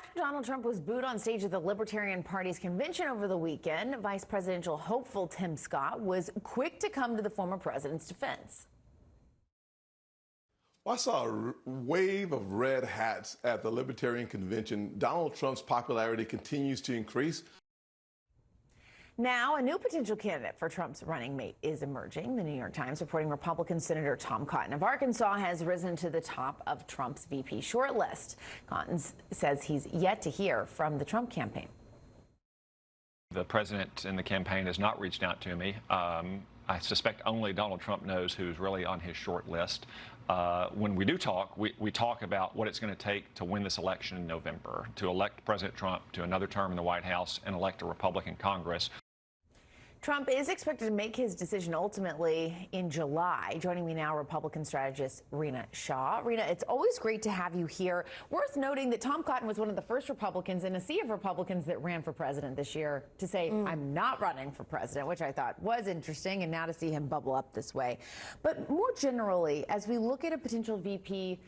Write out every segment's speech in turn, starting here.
After Donald Trump was booed on stage at the Libertarian Party's convention over the weekend, vice presidential hopeful Tim Scott was quick to come to the former president's defense. Well, I saw a wave of red hats at the Libertarian convention. Donald Trump's popularity continues to increase. Now, a new potential candidate for Trump's running mate is emerging. The New York Times reporting Republican Senator Tom Cotton of Arkansas has risen to the top of Trump's VP shortlist. Cotton says he's yet to hear from the Trump campaign. The president and the campaign has not reached out to me. I suspect only Donald Trump knows who's really on his short list. When we do talk, we talk about what it's going to take to win this election in November, to elect President Trump to another term in the White House and elect a Republican Congress. Trump is expected to make his decision ultimately in July. Joining me now, Republican strategist Rina Shah. Rina, it's always great to have you here. Worth noting that Tom Cotton was one of the first Republicans in a sea of Republicans that ran for president this year to say, I'm not running for president, which I thought was interesting, and now to see him bubble up this way. But more generally, as we look at a potential VP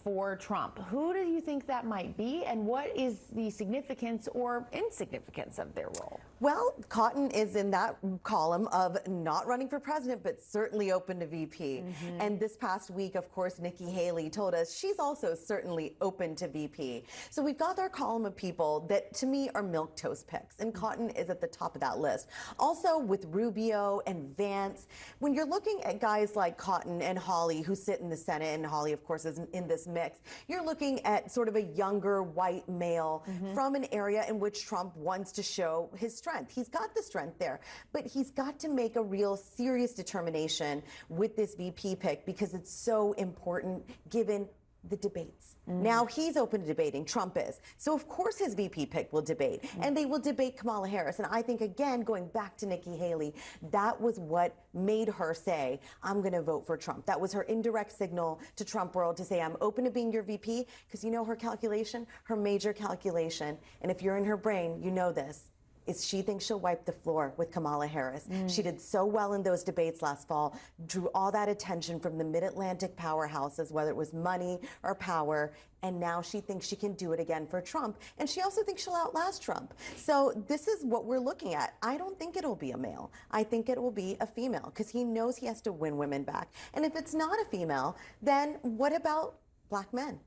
for Trump, who do you think that might be, and what is the significance or insignificance of their role? Well, Cotton is in that column of not running for president, but certainly open to VP. And this past week, of course, Nikki Haley told us she's also certainly open to VP. So we've got our column of people that, to me, are milquetoast picks, and Cotton is at the top of that list. Also with Rubio and Vance, when you're looking at guys like Cotton and Hawley, who sit in the Senate, and Hawley, of course, is in this mix, you're looking at sort of a younger white male from an area in which Trump wants to show his strength. He's got the strength there, but he's got to make a real serious determination with this VP pick because it's so important given the debates. Now he's open to debating, Trump is. So of course his VP pick will debate, and they will debate Kamala Harris. And I think, again, going back to Nikki Haley, that was what made her say, I'm going to vote for Trump. That was her indirect signal to Trump world to say, I'm open to being your VP, because you know her calculation, her major calculation, and if you're in her brain, you know this, is she thinks she'll wipe the floor with Kamala Harris. She did so well in those debates last fall, drew all that attention from the mid-Atlantic powerhouses, whether it was money or power, and now she thinks she can do it again for Trump. And she also thinks she'll outlast Trump. So this is what we're looking at. I don't think it'll be a male. I think it will be a female, because he knows he has to win women back. And if it's not a female, then what about black men?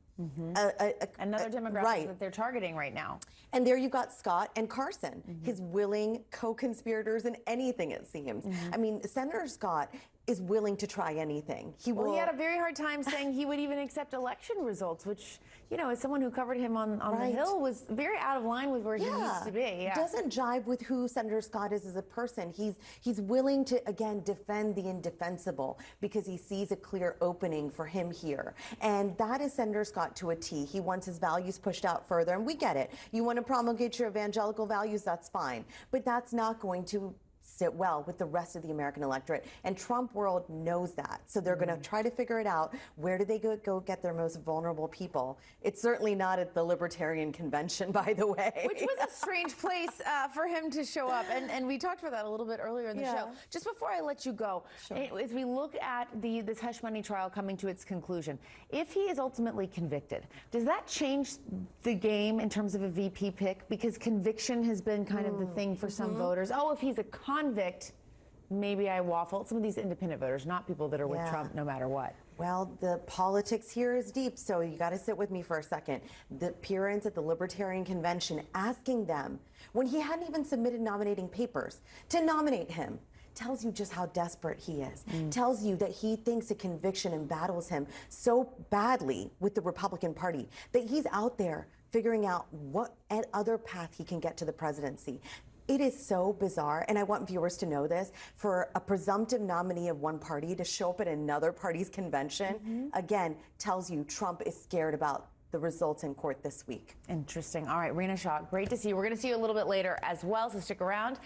Another demographic that they're targeting right now. And there you got Scott and Carson, his willing co-conspirators in anything, it seems. I mean, Senator Scott is willing to try anything. He had a very hard time saying he would even accept election results, which, you know, as someone who covered him on the Hill, was very out of line with where he needs to be. Doesn't jive with who Senator Scott is as a person. He's willing to, again, defend the indefensible because he sees a clear opening for him here. And that is Senator Scott to a T. He wants his values pushed out further, and we get it. You want to promulgate your evangelical values, that's fine. But that's not going to sit well with the rest of the American electorate. And Trump world knows that. So they're going to try to figure it out. Where do they go get their most vulnerable people? It's certainly not at the Libertarian convention, by the way. Which was a strange place for him to show up. And we talked about that a little bit earlier in the show. Just before I let you go, as we look at this hush money trial coming to its conclusion, if he is ultimately convicted, does that change the game in terms of a VP pick? Because conviction has been kind of the thing for some voters. Oh, if he's a convict, maybe I waffle. Some of these independent voters, not people that are with Trump no matter what. Well, the politics here is deep, so you got to sit with me for a second. The appearance at the Libertarian convention asking them, when he hadn't even submitted nominating papers, to nominate him, tells you just how desperate he is. Tells you that he thinks a conviction embattles him so badly with the Republican Party that he's out there figuring out what other path he can get to the presidency. It is so bizarre, and I want viewers to know this, for a presumptive nominee of one party to show up at another party's convention, again, tells you Trump is scared about the results in court this week. Interesting. All right, Rina Shah, great to see you. We're going to see you a little bit later as well, so stick around.